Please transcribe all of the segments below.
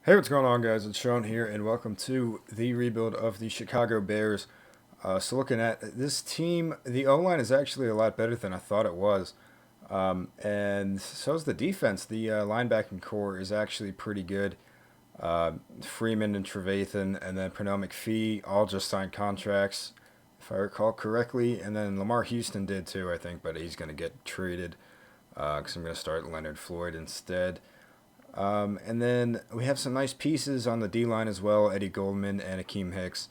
Hey, what's going on, guys? It's Sean here, and welcome to the rebuild of the Chicago Bears. So, looking at this team, the O line is actually a lot better than I thought it was, and so is the defense. The linebacking core is actually pretty good. Freeman and Trevathan, and then Pernell McPhee all just signed contracts, if I recall correctly, and then Lamar Houston did too, I think, but he's going to get traded because I'm going to start Leonard Floyd instead. And then we have some nice pieces on the D line as well, Eddie Goldman and Akeem Hicks.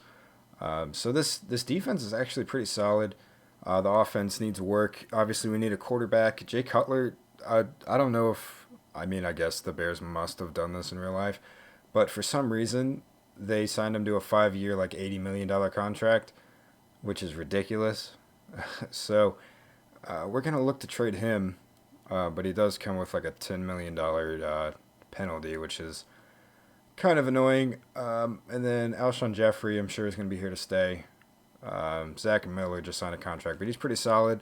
So this defense is actually pretty solid. The offense needs work. Obviously, we need a quarterback. Jay Cutler, I don't know if, I guess the Bears must have done this in real life, but for some reason, they signed him to a 5 year, like $80 million contract, which is ridiculous. So we're going to look to trade him, but he does come with like a $10 million penalty, which is kind of annoying. And then Alshon Jeffrey, I'm sure, is going to be here to stay. Zack Miller just signed a contract, but he's pretty solid.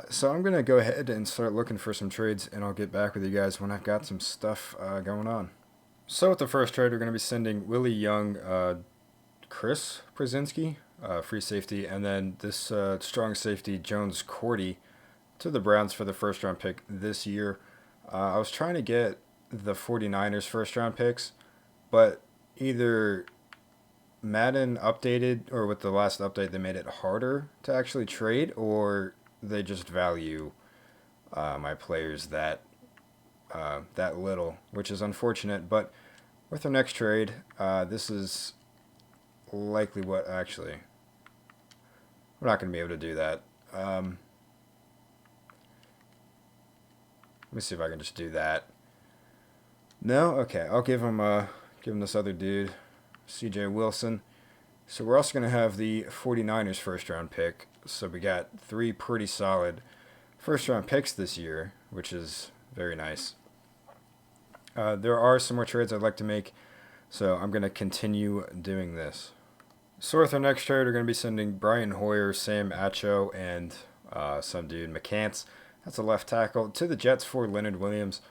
So I'm going to go ahead and start looking for some trades, and I'll get back with you guys when I've got some stuff going on. So with the first trade, we're going to be sending Willie Young, Chris Brzezinski, free safety, and then this strong safety, Jones Cordy, to the Browns for the first round pick this year. I was trying to get the 49ers first round picks, but either Madden updated or with the last update they made it harder to actually trade, or they just value my players that little, which is unfortunate. But with our next trade, this is likely what actually we're not going to be able to do that. Let me see if I can just do that. No, okay. I'll give him this other dude, C.J. Wilson. So we're also going to have the 49ers first round pick. So we got three pretty solid first round picks this year, which is very nice. There are some more trades I'd like to make, so I'm going to continue doing this. So with our next trade, we're going to be sending Brian Hoyer, Sam Acho, and some dude, McCants. That's a left tackle to the Jets for Leonard Williams.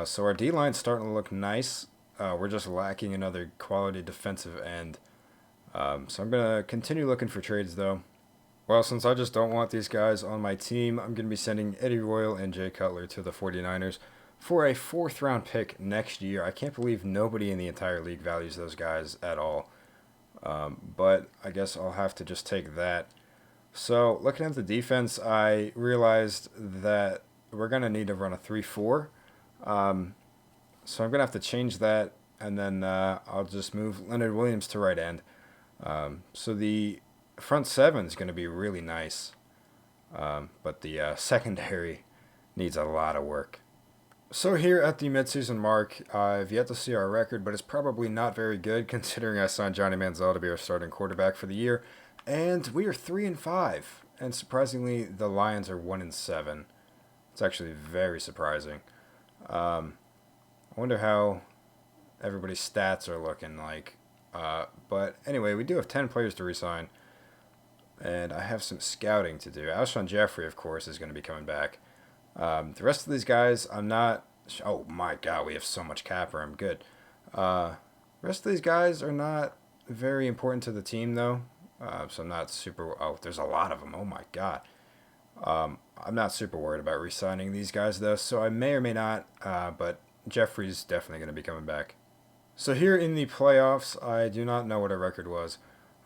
So our D line's starting to look nice. We're just lacking another quality defensive end. So I'm going to continue looking for trades, though. Well, since I just don't want these guys on my team, I'm going to be sending Eddie Royal and Jay Cutler to the 49ers for a fourth round pick next year. I can't believe nobody in the entire league values those guys at all. But I guess I'll have to just take that. So looking at the defense, I realized that we're going to need to run a 3-4. So I'm going to have to change that, and then I'll just move Leonard Williams to right end. So the front seven is going to be really nice, but the secondary needs a lot of work. So here at the midseason mark, I've yet to see our record, but it's probably not very good considering I signed Johnny Manziel to be our starting quarterback for the year, and we are 3-5. And surprisingly, the Lions are 1-7. It's actually very surprising. I wonder how everybody's stats are looking like. But anyway, we do have 10 players to resign, and I have some scouting to do. Alshon Jeffrey, of course, is going to be coming back. The rest of these guys, I'm not. Oh my God, we have so much cap room. Good. The rest of these guys are not very important to the team, though. So I'm not super. Oh, there's a lot of them. Oh my God. I'm not super worried about re-signing these guys, though. So I may or may not. But Jeffrey's definitely going to be coming back. So here in the playoffs, I do not know what our record was.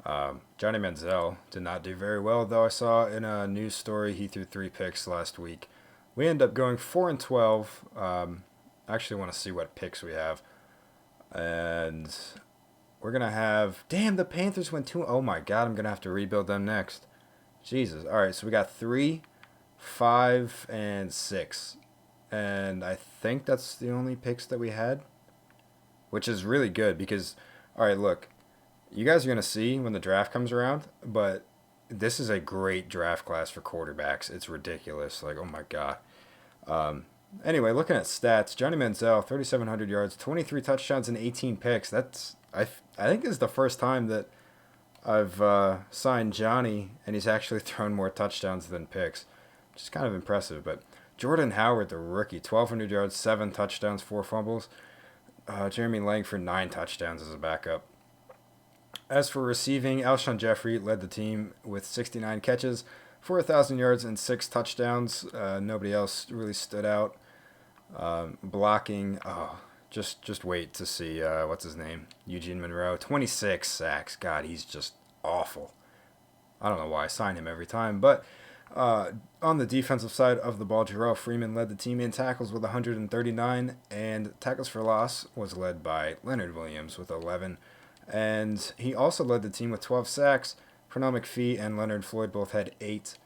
Johnny Manziel did not do very well, though I saw in a news story he threw 3 picks last week. We end up going 4-12. I actually want to see what picks we have. And we're going to have... Damn, the Panthers went 2... Oh my God, I'm going to have to rebuild them next. Jesus. All right, so we got 3, 5, and 6. And I think that's the only picks that we had, which is really good because, all right, look, you guys are going to see when the draft comes around, but this is a great draft class for quarterbacks. It's ridiculous. Like, oh my God. Anyway, looking at stats, Johnny Manziel, 3,700 yards, 23 touchdowns, and 18 picks. I think this is the first time that I've signed Johnny, and he's actually thrown more touchdowns than picks, which is kind of impressive. But Jordan Howard, the rookie, 1,200 yards, 7 touchdowns, 4 fumbles. Jeremy Langford, 9 touchdowns as a backup. As for receiving, Alshon Jeffrey led the team with 69 catches for 1,000 yards and 6 touchdowns. Nobody else really stood out. Blocking, just wait to see, what's his name? Eugene Monroe, 26 sacks. God, he's just awful. I don't know why I sign him every time, but on the defensive side of the ball, Jarrell Freeman led the team in tackles with 139, and tackles for loss was led by Leonard Williams with 11. And he also led the team with 12 sacks. Pernell McPhee and Leonard Floyd both had 8.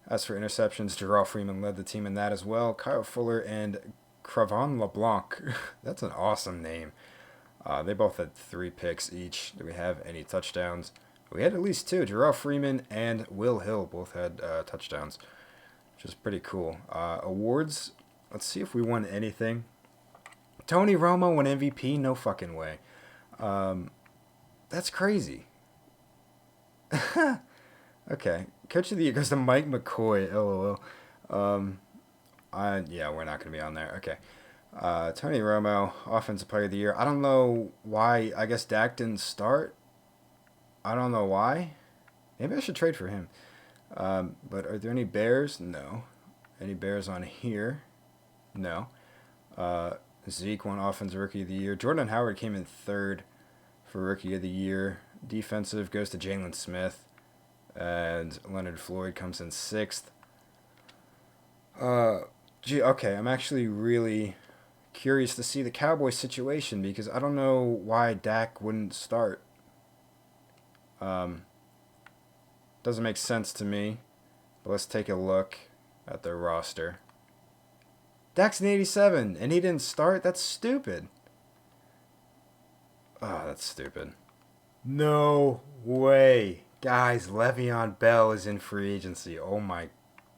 As for interceptions, Jarrell Freeman led the team in that as well. Kyle Fuller and Cravon LeBlanc, that's an awesome name. They both had 3 picks each. Do we have any touchdowns? We had at least 2. Jarrell Freeman and Will Hill both had touchdowns, which is pretty cool. Awards, let's see if we won anything. Tony Romo won MVP? No fucking way. That's crazy. Okay. Coach of the Year goes to Mike McCoy. LOL. Yeah, we're not going to be on there. Okay. Tony Romo, Offensive Player of the Year. I don't know why. I guess Dak didn't start. I don't know why. Maybe I should trade for him. But are there any Bears? No. Any Bears on here? No. Zeke won Offensive Rookie of the Year. Jordan Howard came in 3rd for Rookie of the Year. Defensive goes to Jalen Smith. And Leonard Floyd comes in 6th. Okay, I'm actually really curious to see the Cowboys situation because I don't know why Dak wouldn't start. Doesn't make sense to me. But let's take a look at their roster. Dak's an 87, and he didn't start? That's stupid. Oh, that's stupid. No way. Guys, Le'Veon Bell is in free agency. Oh my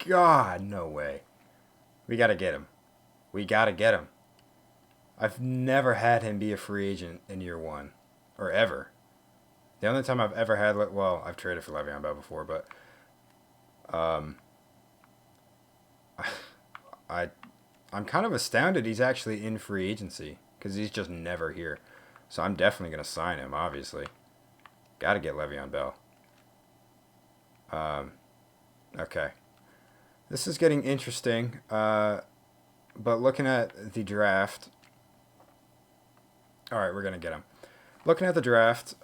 God, no way. We gotta get him. We gotta get him. I've never had him be a free agent in year 1. Or ever. The only time I've ever had, well, I've traded for Le'Veon Bell before, but I'm kind of astounded he's actually in free agency because he's just never here. So I'm definitely going to sign him, obviously. Got to get Le'Veon Bell. Okay. This is getting interesting, but looking at the draft, all right, we're going to get him. Looking at the draft,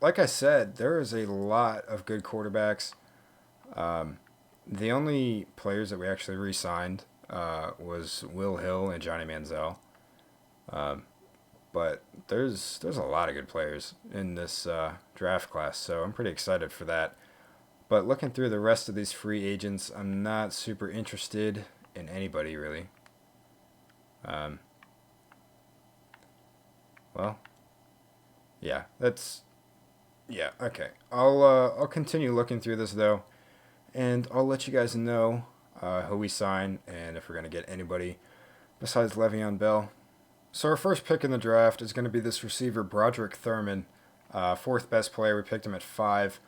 like I said, there is a lot of good quarterbacks. The only players that we actually re-signed was Will Hill and Johnny Manziel. But there's a lot of good players in this draft class, so I'm pretty excited for that. But looking through the rest of these free agents, I'm not super interested in anybody really. Well, yeah, okay. I'll continue looking through this though, and I'll let you guys know who we sign and if we're gonna get anybody besides Le'Veon Bell. So our first pick in the draft is going to be this receiver, Broderick Thurmond, 4th best player. We picked him at 5.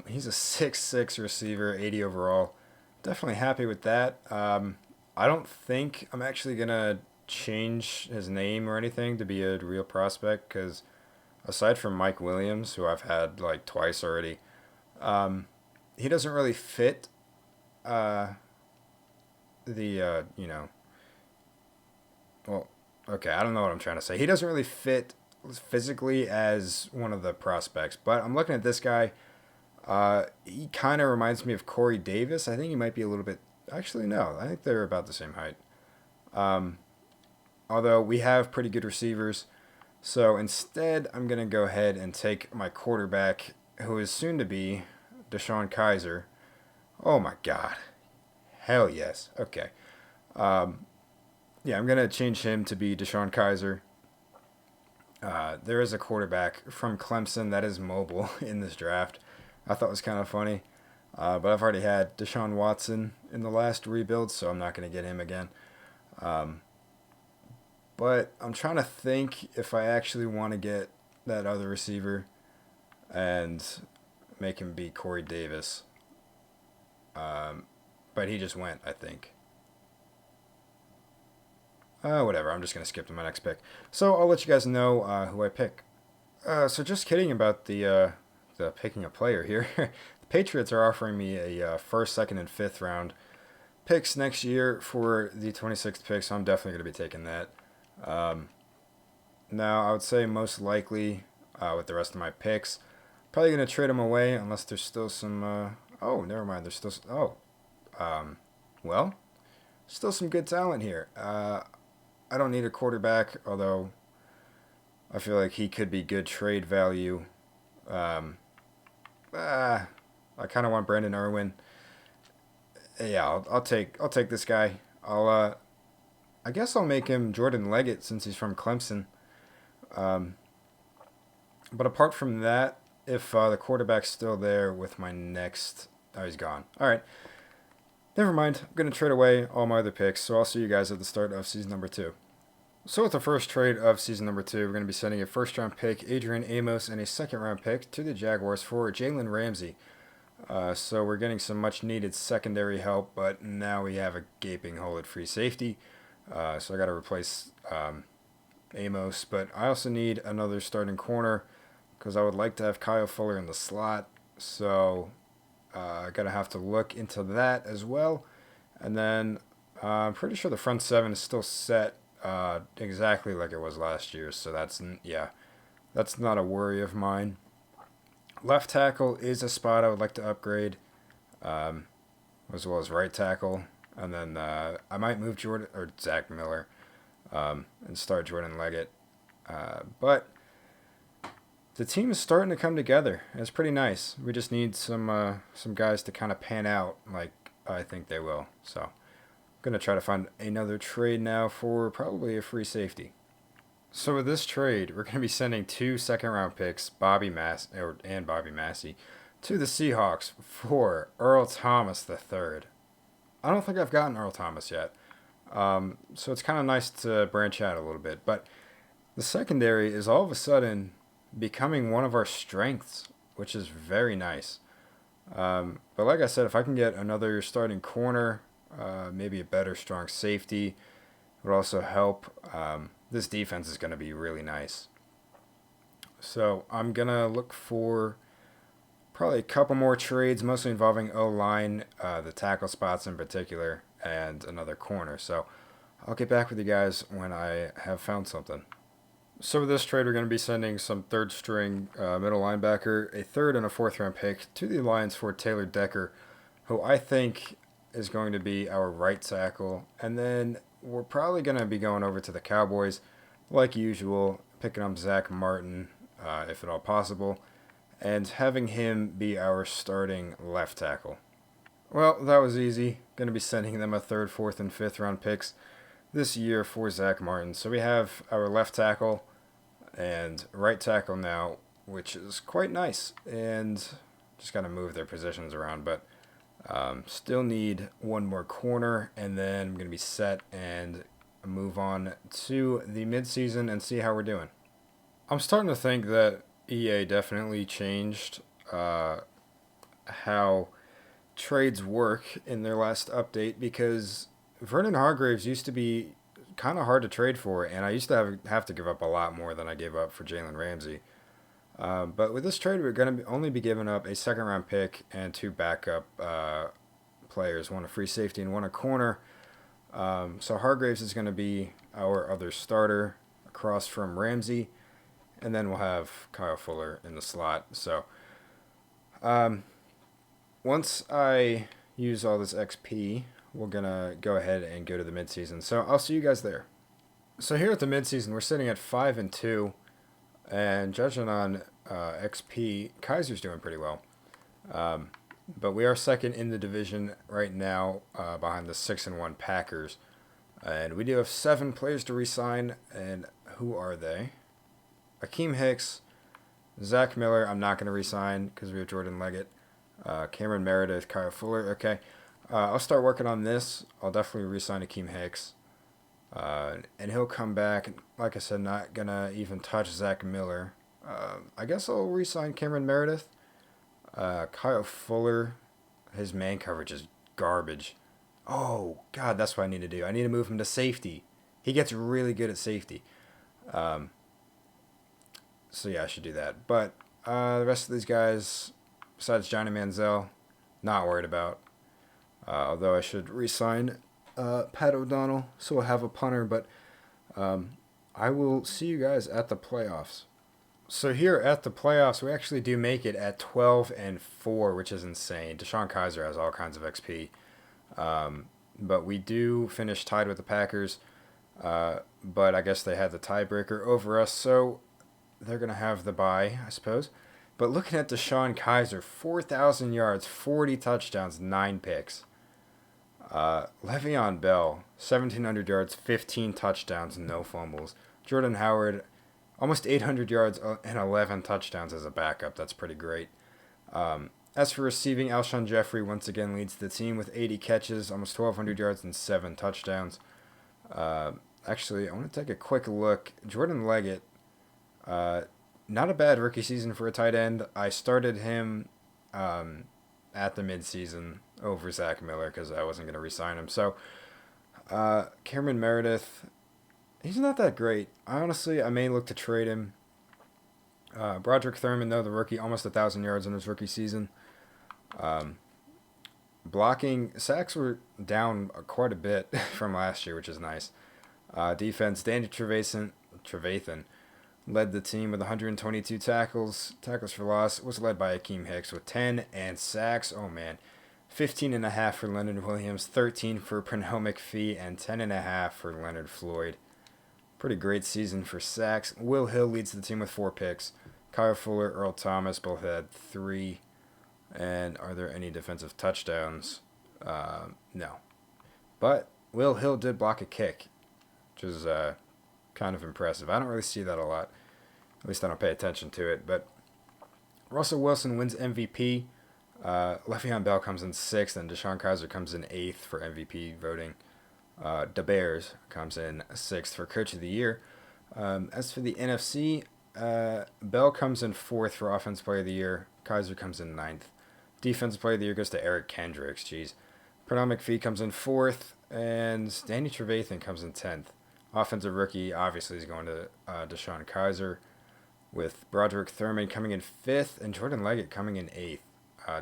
He's a 6'6" receiver, 80 overall. Definitely happy with that. I don't think I'm actually going to change his name or anything to be a real prospect because aside from Mike Williams, who I've had like twice already, he doesn't really fit well, okay, I don't know what I'm trying to say. He doesn't really fit physically as one of the prospects, but I'm looking at this guy. He kind of reminds me of Corey Davis. I think he might be a little bit... Actually, no. I think they're about the same height. Although we have pretty good receivers. So instead, I'm going to go ahead and take my quarterback, who is soon to be DESHONE KIZER. Oh my God. Hell yes. Okay. Yeah, I'm going to change him to be DESHONE KIZER. There is a quarterback from Clemson that is mobile in this draft. I thought it was kind of funny. But I've already had Deshaun Watson in the last rebuild, so I'm not going to get him again. But I'm trying to think if I actually want to get that other receiver and make him be Corey Davis. But he just went, I think. Whatever, I'm just going to skip to my next pick. So I'll let you guys know who I pick. So just kidding about the picking a player here. The Patriots are offering me a first, second, and fifth round picks next year for the 26th pick, so I'm definitely going to be taking that. Now, I would say most likely with the rest of my picks, probably going to trade them away unless there's still some. Oh, never mind. There's still. Well, still some good talent here. I don't need a quarterback, although I feel like he could be good trade value. I kind of want Brandon Irwin. Yeah, I'll take this guy. I guess I'll make him Jordan Leggett since he's from Clemson. But apart from that, if the quarterback's still there with my next, oh, he's gone. All right, never mind. I'm gonna trade away all my other picks. So I'll see you guys at the start of season number 2. So with the first trade of season number 2, we're going to be sending a first-round pick, Adrian Amos, and a second-round pick to the Jaguars for Jalen Ramsey. So we're getting some much-needed secondary help, but now we have a gaping hole at free safety. So I got to replace Amos, but I also need another starting corner because I would like to have Kyle Fuller in the slot. So I got to have to look into that as well. And then I'm pretty sure the front seven is still set. Exactly like it was last year, so that's not a worry of mine. Left tackle is a spot I would like to upgrade, as well as right tackle, and then I might move Zack Miller, and start Jordan Leggett. But the team is starting to come together. It's pretty nice. We just need some guys to kind of pan out, like I think they will. So. Going to try to find another trade now for probably a free safety. So with this trade, we're going to be sending 2 second-round picks, Bobby Massey, to the Seahawks for Earl Thomas III. I don't think I've gotten Earl Thomas yet, so it's kind of nice to branch out a little bit. But the secondary is all of a sudden becoming one of our strengths, which is very nice. But like I said, if I can get another starting corner, maybe a better strong safety would also help. This defense is going to be really nice. So I'm going to look for probably a couple more trades, mostly involving O-line, the tackle spots in particular, and another corner. So I'll get back with you guys when I have found something. So with this trade, we're going to be sending some third-string middle linebacker, a third and a fourth-round pick to the Lions for Taylor Decker, who I think is going to be our right tackle. And then we're probably going to be going over to the Cowboys, like usual, picking up Zach Martin, if at all possible, and having him be our starting left tackle. Well, that was easy. Going to be sending them a third, fourth, and fifth round picks this year for Zach Martin. So we have our left tackle and right tackle now, which is quite nice. And just got to move their positions around, but still need one more corner, and then I'm going to be set and move on to the midseason and see how we're doing. I'm starting to think that EA definitely changed how trades work in their last update, because Vernon Hargreaves used to be kind of hard to trade for, and I used to have to give up a lot more than I gave up for Jalen Ramsey. But with this trade, we're going to only be giving up a second-round pick and 2 backup players, one a free safety and one a corner. So Hargreaves is going to be our other starter across from Ramsey, and then we'll have Kyle Fuller in the slot. So once I use all this XP, we're going to go ahead and go to the midseason. So I'll see you guys there. So here at the midseason, we're sitting at 5-2. And judging on XP, Kizer's doing pretty well. But we are second in the division right now, behind the 6-1 Packers. And we do have 7 players to re-sign. And who are they? Akeem Hicks, Zack Miller, I'm not going to re-sign because we have Jordan Leggett. Cameron Meredith, Kyle Fuller. Okay. I'll start working on this. I'll definitely re-sign Akeem Hicks. And he'll come back. Like I said, not going to even touch Zack Miller. I guess I'll re-sign Cameron Meredith. Kyle Fuller, his man coverage is garbage. Oh, God, that's what I need to do. I need to move him to safety. he gets really good at safety. So yeah, I should do that. But the rest of these guys, besides Johnny Manziel, not worried about. Although I should re-sign Pat O'Donnell, so we'll have a punter. But I will see you guys at the playoffs. So here at the playoffs, we actually do make it at 12-4, which is insane. DESHONE KIZER has all kinds of XP. But we do finish tied with the Packers. But I guess they had the tiebreaker over us, so they're going to have the bye, I suppose. But looking at DESHONE KIZER, 4,000 yards, 40 touchdowns, 9 picks. Le'Veon Bell, 1,700 yards, 15 touchdowns, no fumbles. Jordan Howard, almost 800 yards and 11 touchdowns as a backup. That's pretty great. As for receiving, Alshon Jeffrey once again leads the team with 80 catches, almost 1,200 yards, and 7 touchdowns. Actually, I want to take a quick look. Jordan Leggett, not a bad rookie season for a tight end. I started him at the midseason over Zack Miller because I wasn't going to re-sign him. So, Cameron Meredith, he's not that great. Honestly, I may look to trade him. Broderick Thurmond, though, the rookie, almost 1,000 yards in his rookie season. Blocking, sacks were down quite a bit from last year, which is nice. Defense, Danny Trevathan led the team with 122 tackles. Tackles for loss was led by Akeem Hicks with 10, and sacks, oh man, 15.5 for Leonard Williams, 13 for Pernell McPhee, and 10.5 for Leonard Floyd. Pretty great season for sacks. Will Hill leads the team with 4 picks. Kyle Fuller, Earl Thomas both had 3. And are there any defensive touchdowns? No. But Will Hill did block a kick, which is kind of impressive. I don't really see that a lot. At least I don't pay attention to it. But Russell Wilson wins MVP. Le'Veon Bell comes in 6th, and DESHONE KIZER comes in 8th for MVP voting. DeBears comes in 6th for Coach of the Year. As for the NFC, Bell comes in 4th for Offensive Player of the Year. KIZER comes in 9th. Defensive Player of the Year goes to Eric Kendricks. Jeez. Pernell McPhee comes in 4th, and Danny Trevathan comes in 10th. Offensive Rookie, obviously, is going to DESHONE KIZER, with Broderick Thurmond coming in 5th and Jordan Leggett coming in 8th.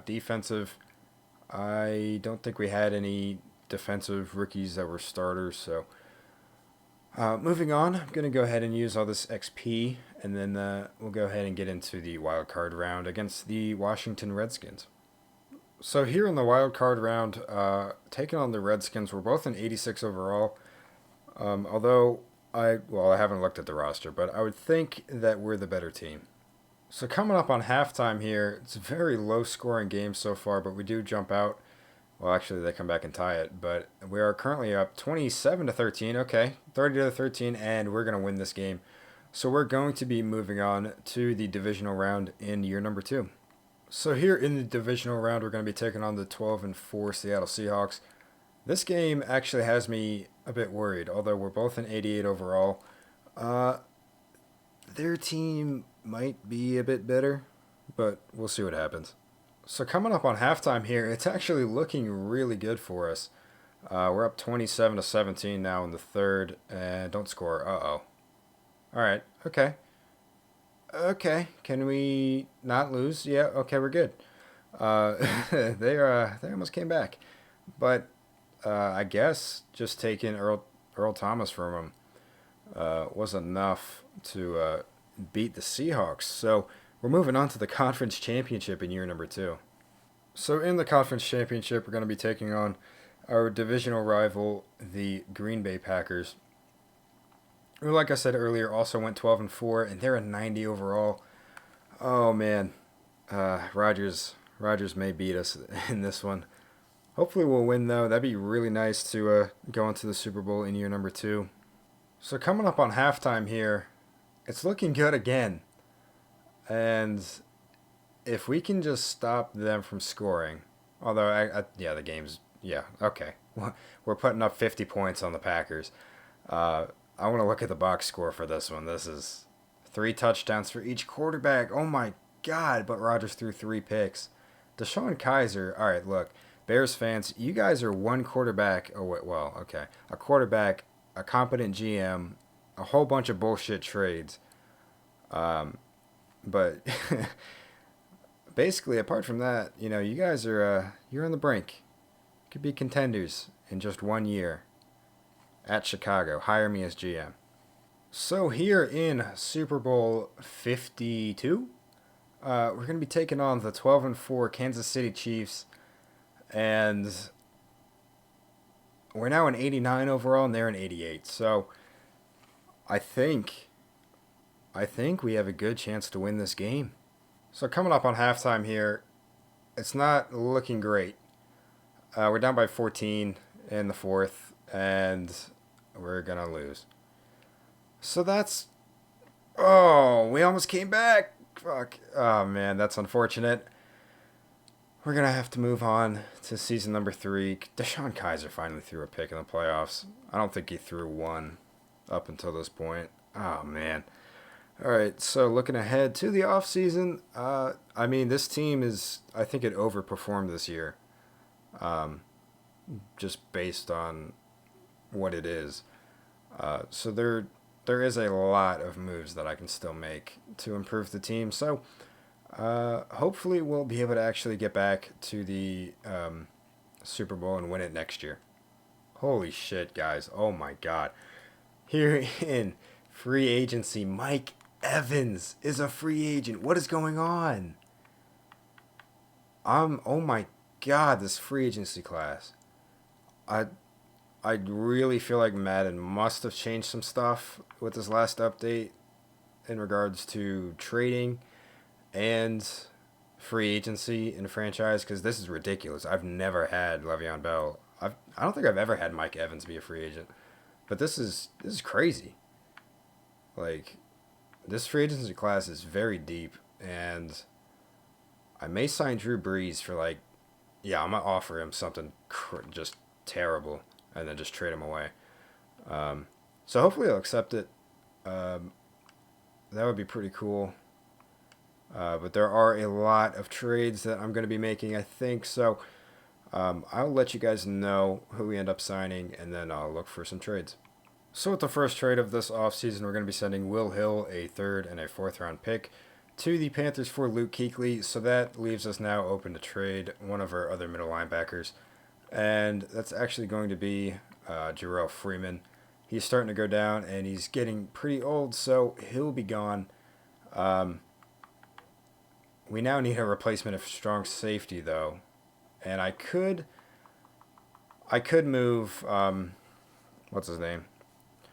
Defensive, I don't think we had any defensive rookies that were starters, so moving on, I'm going to go ahead and use all this XP, and then we'll go ahead and get into the wild card round against the Washington Redskins. So here in the wild card round, taking on the Redskins, we're both in 86 overall. Although I haven't looked at the roster, but I would think that we're the better team. So coming up on halftime here, it's a very low scoring game so far, but we do jump out. Well, actually, they come back and tie it, but we are currently up 27-13. Okay, 30-13, and we're gonna win this game. So we're going to be moving on to the divisional round in year number 2. So here in the divisional round, we're going to be taking on the 12-4 Seattle Seahawks. This game actually has me a bit worried, although we're both in 88 overall. Their team might be a bit better, but we'll see what happens. So coming up on halftime here, it's actually looking really good for us. We're up 27-17 now in the third, and don't score. Uh-oh. All right, okay. Okay, can we not lose? Yeah, okay, we're good. They almost came back, but I guess just taking Earl Thomas from him was enough to beat the Seahawks. So we're moving on to the conference championship in year number 2. So in the conference championship, we're going to be taking on our divisional rival, the Green Bay Packers, who, like I said earlier, also went 12-4, and they're a 90 overall. Oh man, Rodgers may beat us in this one. Hopefully we'll win though. That'd be really nice to go into the Super Bowl in year number 2. So coming up on halftime here, it's looking good again, and if we can just stop them from scoring, although the game's okay. We're putting up 50 points on the Packers. I want to look at the box score for this one. This is 3 touchdowns for each quarterback. Oh my God, but Rodgers threw 3 picks. DESHONE KIZER, all right, look, Bears fans, you guys are one quarterback. A quarterback a competent GM, a whole bunch of bullshit trades. But basically, apart from that, you guys are you're on the brink. Could be contenders in just 1 year at Chicago. Hire me as GM. So here in Super Bowl 52, we're going to be taking on the 12-4 Kansas City Chiefs, and we're now in 89 overall, and they're in 88. So I think we have a good chance to win this game. So coming up on halftime here, it's not looking great. We're down by 14 in the fourth, and we're going to lose. So that's... Oh, we almost came back. Fuck. Oh, man, that's unfortunate. We're going to have to move on to season number 3. DESHONE Kizer finally threw a pick in the playoffs. I don't think he threw one up until this point. Oh, man. All right, so looking ahead to the offseason, I mean, this team I think it overperformed this year, just based on what it is. So there is a lot of moves that I can still make to improve the team. So hopefully we'll be able to actually get back to the Super Bowl and win it next year. Holy shit, guys. Oh, my God. Here in free agency, Mike Evans is a free agent. What is going on? Oh, my God, this free agency class. I really feel like Madden must have changed some stuff with this last update in regards to trading and free agency in the franchise, because this is ridiculous. I've never had Le'Veon Bell. I don't think I've ever had Mike Evans be a free agent, but this is crazy. Like, this free agency class is very deep, and I may sign Drew Brees for I'm gonna offer him something just terrible, and then just trade him away. So hopefully I'll accept it. That would be pretty cool. But there are a lot of trades that I'm going to be making, I think. So I'll let you guys know who we end up signing, and then I'll look for some trades. So with the first trade of this offseason, we're going to be sending Will Hill, a 3rd and a 4th round pick, to the Panthers for Luke Kuechly. So that leaves us now open to trade one of our other middle linebackers. And that's actually going to be Jarrell Freeman. He's starting to go down, and he's getting pretty old, so he'll be gone. We now need a replacement of strong safety, though. And I could move, what's his name?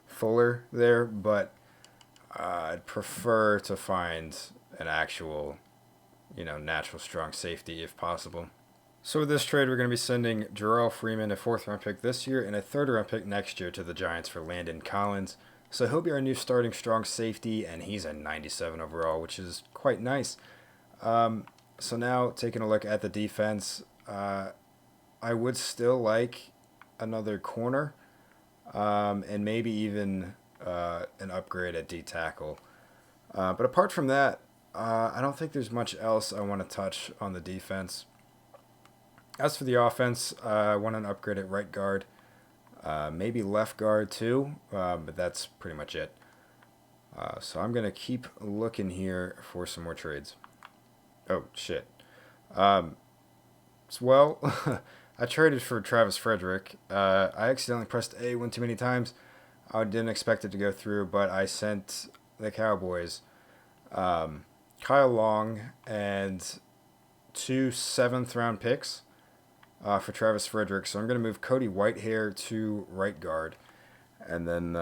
Fuller there, but I'd prefer to find an actual, natural strong safety if possible. So with this trade, we're going to be sending Jarrell Freeman, a 4th round pick this year, and a 3rd round pick next year to the Giants for Landon Collins. So he'll be our new starting strong safety, and he's a 97 overall, which is quite nice. So now taking a look at the defense, I would still like another corner, and maybe even an upgrade at D tackle. But apart from that, I don't think there's much else I want to touch on the defense. As for the offense, I want an upgrade at right guard, maybe left guard too, but that's pretty much it. So I'm going to keep looking here for some more trades. Oh, shit. Well, I traded for Travis Frederick. I accidentally pressed A one too many times. I didn't expect it to go through, but I sent the Cowboys Kyle Long and 2 7th round picks for Travis Frederick. So I'm going to move Cody Whitehair to right guard. And then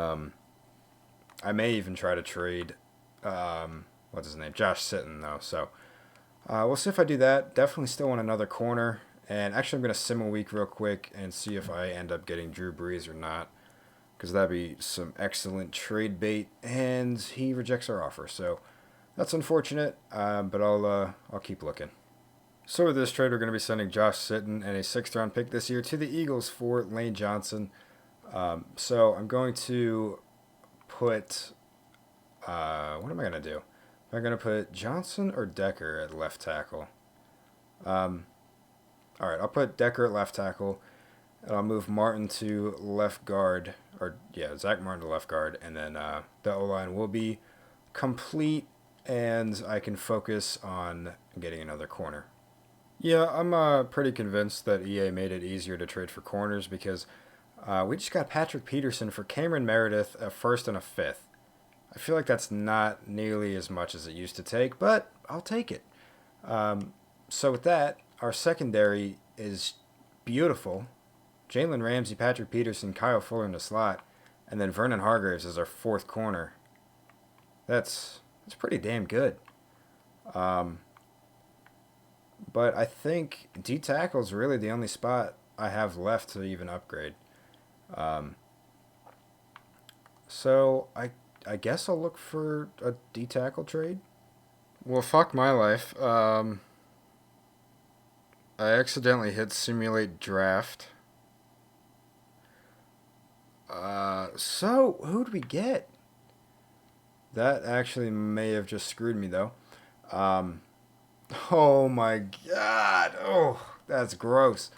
I may even try to trade, what's his name? Josh Sitton, though. So we'll see if I do that. Definitely still want another corner. And actually, I'm going to sim a week real quick and see if I end up getting Drew Brees or not, because that'd be some excellent trade bait. And he rejects our offer. So that's unfortunate, but I'll keep looking. So with this trade, we're going to be sending Josh Sitton and a 6th round pick this year to the Eagles for Lane Johnson. So I'm going to put, what am I going to do? Am I going to put Johnson or Decker at left tackle? All right, I'll put Decker at left tackle, and I'll move Martin to left guard Zack Martin to left guard, and then the O-line will be complete, and I can focus on getting another corner. Yeah, I'm pretty convinced that EA made it easier to trade for corners because we just got Patrick Peterson for Cameron Meredith, a first and a fifth. I feel like that's not nearly as much as it used to take, but I'll take it. So with that, our secondary is beautiful. Jalen Ramsey, Patrick Peterson, Kyle Fuller in the slot, and then Vernon Hargreaves as our fourth corner. That's pretty damn good. But I think D tackle is really the only spot I have left to even upgrade. So I guess I'll look for a D tackle trade. Well, fuck my life. I accidentally hit simulate draft. So who'd we get? That actually may have just screwed me though. Oh my god. Oh, that's gross.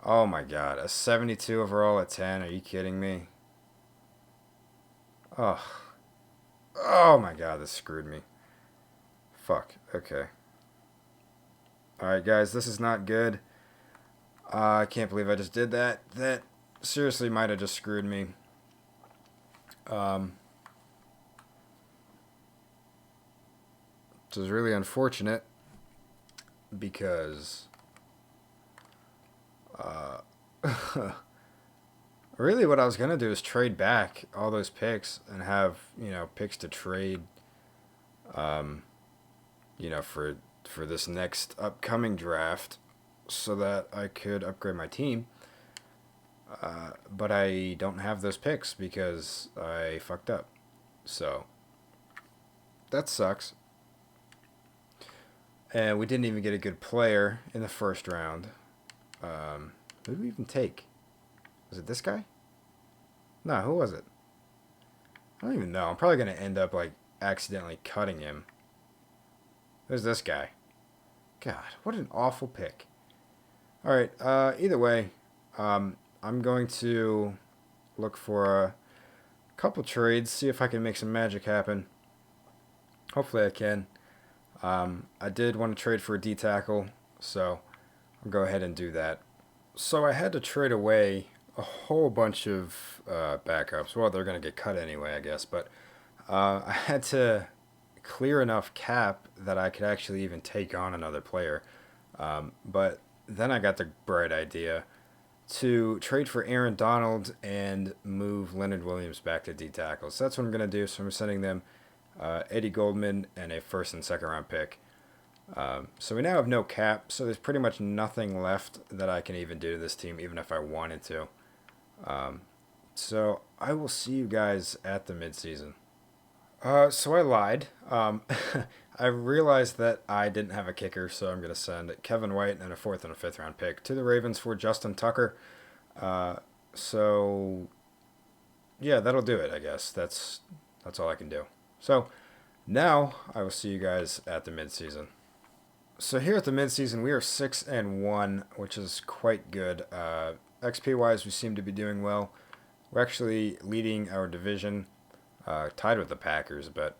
Oh my god. A 72 overall at 10. Are you kidding me? Oh. Oh my god, this screwed me. Fuck. Okay. Alright, guys, this is not good. I can't believe I just did that. That seriously might have just screwed me. This is really unfortunate because really what I was going to do is trade back all those picks and have, picks to trade, for this next upcoming draft so that I could upgrade my team. But I don't have those picks because I fucked up. So that sucks. And we didn't even get a good player in the first round. Who did we even take? Was it this guy? No, who was it? I don't even know. I'm probably going to end up, accidentally cutting him. Who's this guy? God, what an awful pick. Alright, either way, I'm going to look for a couple trades, see if I can make some magic happen. Hopefully I can. I did want to trade for a D tackle, so I'll go ahead and do that. So I had to trade away a whole bunch of backups. Well, they're going to get cut anyway, I guess, but I had to clear enough cap that I could actually even take on another player. But then I got the bright idea to trade for Aaron Donald and move Leonard Williams back to D tackle. So that's what I'm going to do. So I'm sending them Eddie Goldman and a first and second round pick. So we now have no cap, so there's pretty much nothing left that I can even do to this team, even if I wanted to. So I will see you guys at the midseason. So I lied. I realized that I didn't have a kicker, so I'm going to send Kevin White and a fourth and a fifth round pick to the Ravens for Justin Tucker. So yeah, that'll do it, I guess. That's all I can do. So now I will see you guys at the midseason. So here at the midseason, we are 6-1, which is quite good. XP wise, we seem to be doing well. We're actually leading our division, tied with the Packers, but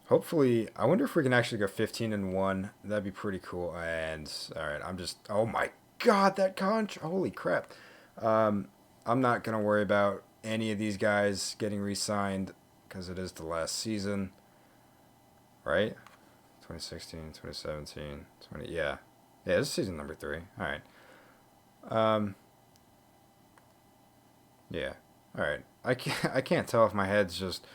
hopefully, I wonder if we can actually go 15-1. That'd be pretty cool. And all right, oh my god, that conch! Holy crap! I'm not gonna worry about any of these guys getting re-signed because it is the last season, right? 2016, 2017, yeah, this is season number 3. All right. Yeah. All right. I can't tell if my head's just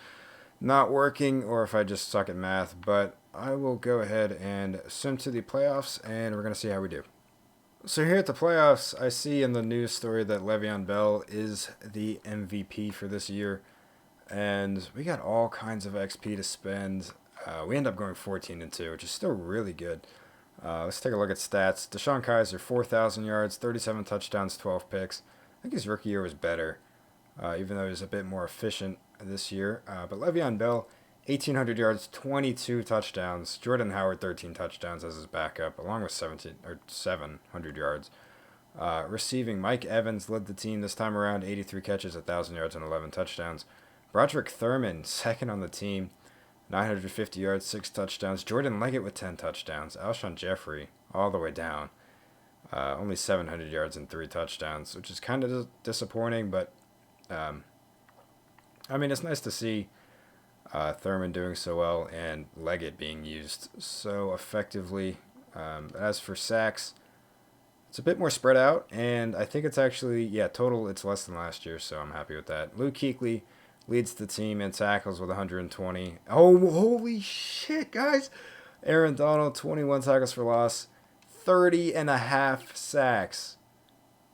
not working or if I just suck at math, but I will go ahead and sim to the playoffs, and we're going to see how we do. So here at the playoffs, I see in the news story that Le'Veon Bell is the MVP for this year, and we got all kinds of XP to spend. We end up going 14-2, which is still really good. Let's take a look at stats. DESHONE KIZER, 4,000 yards, 37 touchdowns, 12 picks. I think his rookie year was better, even though he was a bit more efficient this year. But Le'Veon Bell, 1,800 yards, 22 touchdowns. Jordan Howard, 13 touchdowns as his backup, along with 700 yards. Receiving, Mike Evans led the team this time around, 83 catches, 1,000 yards, and 11 touchdowns. Broderick Thurmond, second on the team, 950 yards, 6 touchdowns. Jordan Leggett with 10 touchdowns. Alshon Jeffrey, all the way down, only 700 yards and 3 touchdowns, which is kind of disappointing, but I mean, it's nice to see Thurmond doing so well and Leggett being used so effectively. As for sacks, it's a bit more spread out, and I think it's actually, total it's less than last year, so I'm happy with that. Luke Kuechly leads the team in tackles with 120. Oh, holy shit, guys. Aaron Donald, 21 tackles for loss, 30 and a half sacks.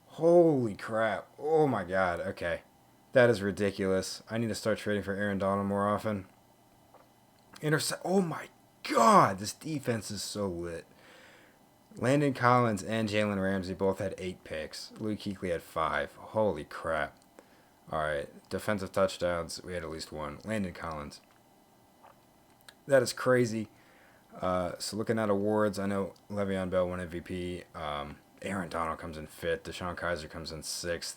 Holy crap. Oh, my God. Okay. That is ridiculous. I need to start trading for Aaron Donald more often. Oh, my God. This defense is so lit. Landon Collins and Jalen Ramsey both had 8 picks. Luke Kuechly had 5. Holy crap. All right. Defensive touchdowns. We had at least 1. Landon Collins. That is crazy. So looking at awards, I know Le'Veon Bell won MVP. Aaron Donald comes in 5th. DESHONE KIZER comes in 6th.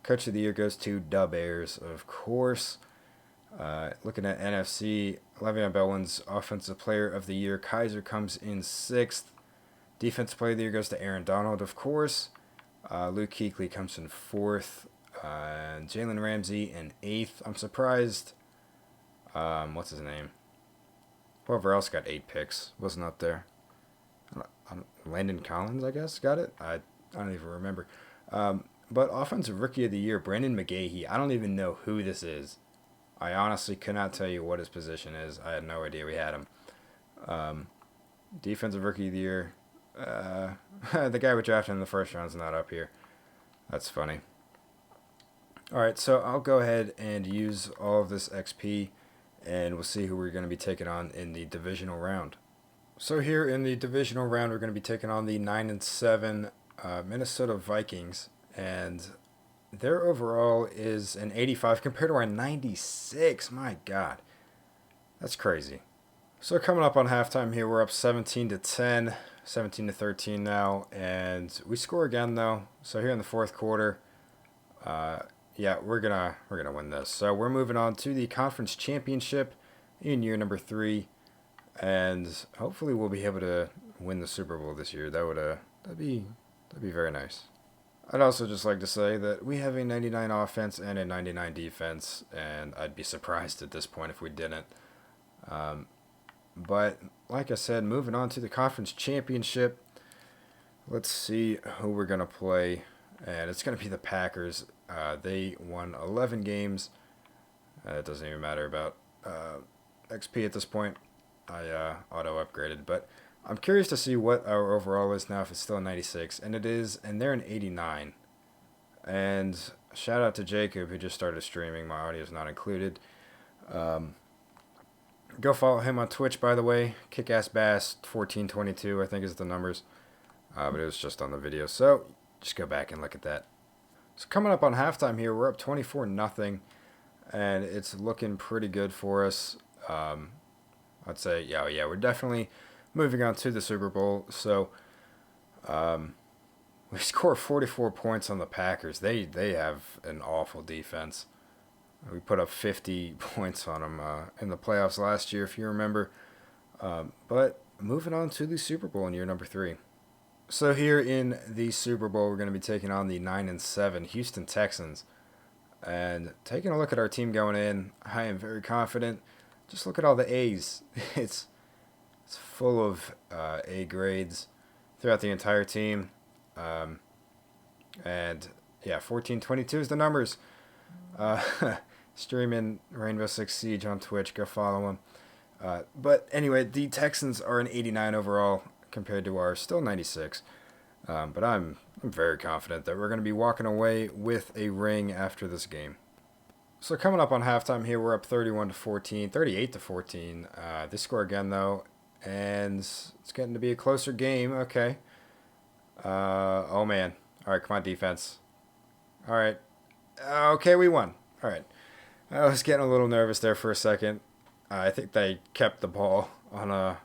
Coach of the Year goes to Dub Ayers, of course. Looking at NFC, Le'Veon Bell wins Offensive Player of the Year. Kizer comes in 6th. Defensive Player of the Year goes to Aaron Donald, of course. Luke Kuechly comes in 4th. Jalen Ramsey in 8th. I'm surprised. What's his name? Whoever else got 8 picks wasn't up there. Landon Collins, I guess, got it. I don't even remember. But Offensive Rookie of the Year, Brandon McGahee. I don't even know who this is. I honestly could not tell you what his position is. I had no idea we had him. Defensive Rookie of the Year. The guy we drafted in the first round is not up here. That's funny. All right, so I'll go ahead and use all of this XP, and we'll see who we're going to be taking on in the Divisional Round. So here in the Divisional Round, we're going to be taking on the 9-7 Minnesota Vikings, and their overall is an 85 compared to our 96. My God, that's crazy. So coming up on halftime here, we're up 17-10, 17-13 now, and we score again though. So here in the fourth quarter, we're gonna win this. So we're moving on to the conference championship in year number 3, and hopefully we'll be able to win the Super Bowl this year. That'd be very nice. I'd also just like to say that we have a 99 offense and a 99 defense, and I'd be surprised at this point if we didn't. But like I said, moving on to the conference championship, let's see who we're going to play, and it's going to be the Packers. They won 11 games. It doesn't even matter about XP at this point. I auto-upgraded, but I'm curious to see what our overall is now if it's still a 96, and it is, and they're an 89. And shout out to Jacob who just started streaming. My audio is not included. Go follow him on Twitch, by the way. Kickassbass 1422, I think is the numbers. But it was just on the video, so just go back and look at that. So coming up on halftime here, we're up 24-0, and it's looking pretty good for us. I'd say, we're definitely moving on to the Super Bowl. So we score 44 points on the Packers. They have an awful defense. We put up 50 points on them in the playoffs last year, if you remember. But moving on to the Super Bowl in year number 3. So here in the Super Bowl, we're going to be taking on the 9-7 Houston Texans. And taking a look at our team going in, I am very confident. Just look at all the A's. It's full of A grades throughout the entire team. 1422 is the numbers. Streaming Rainbow Six Siege on Twitch. Go follow him. But anyway, the Texans are an 89 overall compared to our still 96. But I'm very confident that we're going to be walking away with a ring after this game. So coming up on halftime here, we're up 31-14, 38-14. They score again though, and it's getting to be a closer game. Okay. Oh man. All right, come on defense. All right. Okay, we won. All right. I was getting a little nervous there for a second. I think they kept the ball on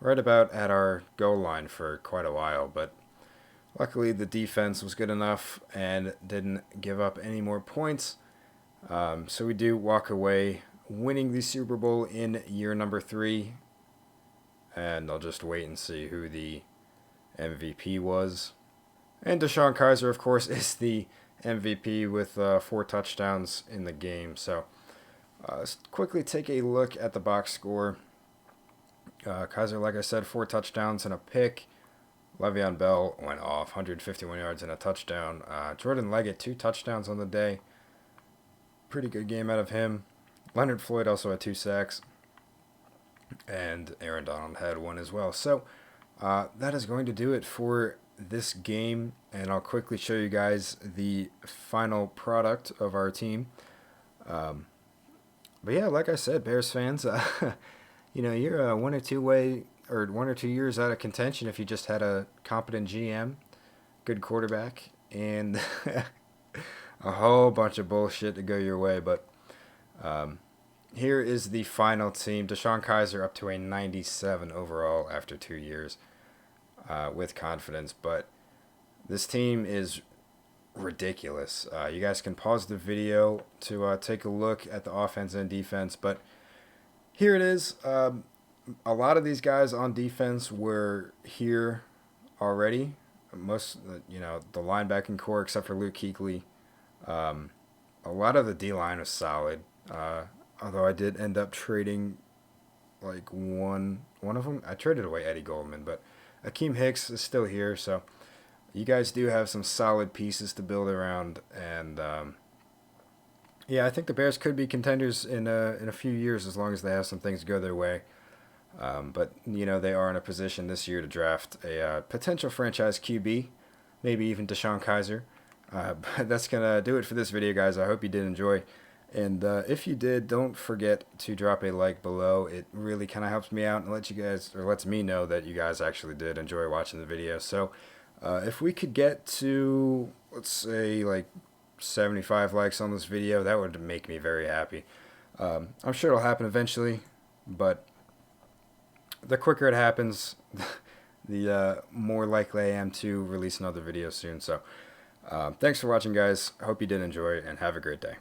right about at our goal line for quite a while, but Luckily, the defense was good enough and didn't give up any more points. So we do walk away winning the Super Bowl in year number 3. And I'll just wait and see who the MVP was. And DESHONE Kizer, of course, is the MVP with 4 touchdowns in the game. So let's quickly take a look at the box score. Kizer, like I said, 4 touchdowns and a pick. Le'Veon Bell went off, 151 yards and a touchdown. Jordan Leggett, 2 touchdowns on the day. Pretty good game out of him. Leonard Floyd also had 2 sacks. And Aaron Donald had 1 as well. So that is going to do it for this game. And I'll quickly show you guys the final product of our team. But yeah, like I said, Bears fans, you're 1 or 2 years out of contention if you just had a competent GM, good quarterback, and a whole bunch of bullshit to go your way. But here is the final team. DESHONE Kizer up to a 97 overall after 2 years with confidence. But this team is ridiculous. You guys can pause the video to take a look at the offense and defense. But here it is. A lot of these guys on defense were here already. Most, the linebacking core except for Luke Kuechly. A lot of the D-line was solid. Although I did end up trading like one of them. I traded away Eddie Goldman, but Akeem Hicks is still here. So you guys do have some solid pieces to build around. And yeah, I think the Bears could be contenders in a few years as long as they have some things go their way. But, they are in a position this year to draft a potential franchise QB, maybe even DESHONE Kizer. But that's going to do it for this video, guys. I hope you did enjoy. And if you did, don't forget to drop a like below. It really kind of helps me out and lets me know that you guys actually did enjoy watching the video. So if we could get to, let's say, like 75 likes on this video, that would make me very happy. I'm sure it'll happen eventually, but the quicker it happens, the more likely I am to release another video soon. So thanks for watching, guys. I hope you did enjoy, and have a great day.